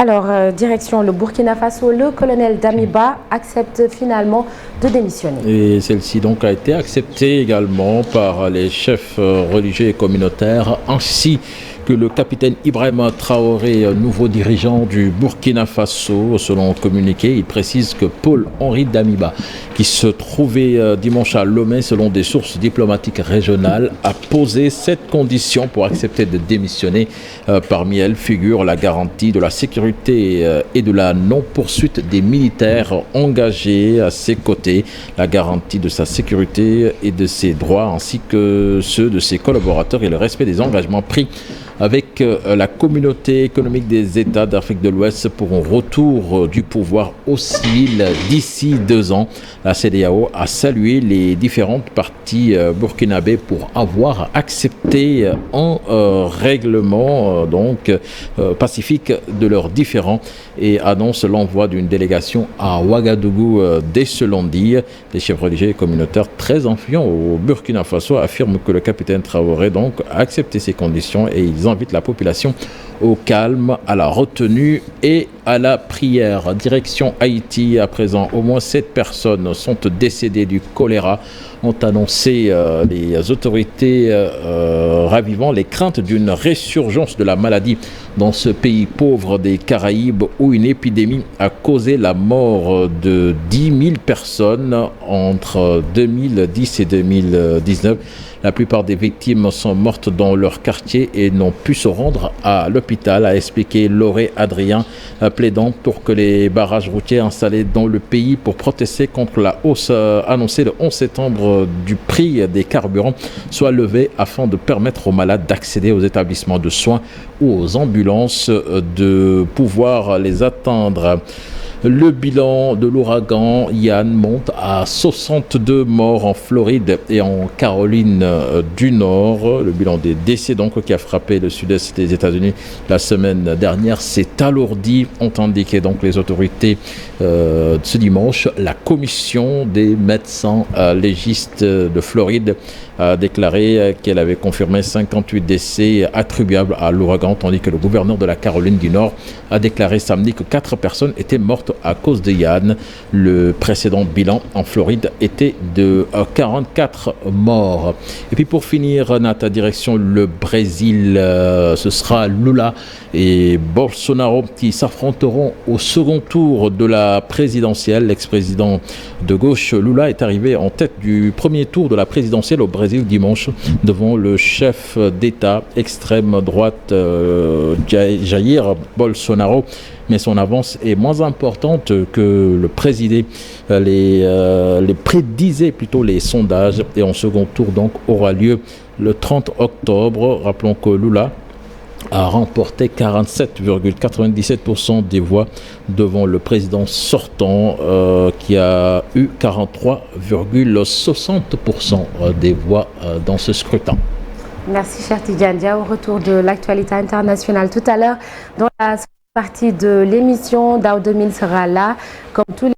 Alors, direction le Burkina Faso, le colonel Damiba accepte finalement de démissionner. Et celle-ci donc a été acceptée également par les chefs religieux et communautaires ainsi que le capitaine Ibrahima Traoré, nouveau dirigeant du Burkina Faso. Selon le communiqué, il précise que Paul-Henri Damiba, qui se trouvait dimanche à Lomé, selon des sources diplomatiques régionales, a posé 7 conditions pour accepter de démissionner. Parmi elles figure la garantie de la sécurité et de la non-poursuite des militaires engagés à ses côtés, la garantie de sa sécurité et de ses droits, ainsi que ceux de ses collaborateurs et le respect des engagements pris avec la communauté économique des États d'Afrique de l'Ouest pour un retour du pouvoir au civil d'ici 2 ans. La CEDEAO a salué les différentes parties burkinabées pour avoir accepté un règlement pacifique de leurs différends et annonce l'envoi d'une délégation à Ouagadougou dès ce lundi. Les chefs religieux et communautaires très influents au Burkina Faso affirment que le capitaine Traoré a accepté ces conditions et ils invite la population au calme, à la retenue et à la prière. Direction Haïti, à présent, au moins 7 personnes sont décédées du choléra, ont annoncé les autorités ravivant les craintes d'une résurgence de la maladie dans ce pays pauvre des Caraïbes où une épidémie a causé la mort de 10 000 personnes entre 2010 et 2019. La plupart des victimes sont mortes dans leur quartier et n'ont pu se rendre à l'hôpital, a expliqué Lauré Adrien, plaidant pour que les barrages routiers installés dans le pays pour protester contre la hausse annoncée le 11 septembre du prix des carburants soient levés afin de permettre aux malades d'accéder aux établissements de soins ou aux ambulances de pouvoir les atteindre. Le bilan de l'ouragan Yann monte à 62 morts en Floride et en Caroline du Nord. Le bilan des décès qui a frappé le sud-est des États-Unis la semaine dernière s'est alourdi, ont indiqué les autorités ce dimanche. La commission des médecins légistes de Floride a déclaré qu'elle avait confirmé 58 décès attribuables à l'ouragan, tandis que le gouverneur de la Caroline du Nord a déclaré samedi que 4 personnes étaient mortes à cause de Yann. Le précédent bilan en Floride était de 44 morts. Et puis pour finir, Nata, direction le Brésil, ce sera Lula et Bolsonaro qui s'affronteront au second tour de la présidentielle. L'ex-président de gauche Lula est arrivé en tête du premier tour de la présidentielle au Brésil dimanche devant le chef d'État extrême droite Jair Bolsonaro, mais son avance est moins importante que le président les prédisaient plutôt les sondages, et en second tour aura lieu le 30 octobre. Rappelons que Lula a remporté 47,97% des voix devant le président sortant qui a eu 43,60% des voix dans ce scrutin. Merci cher Tidiane Dia. Au retour de l'actualité internationale tout à l'heure, dans la partie de l'émission, Dao 2000 sera là comme tous les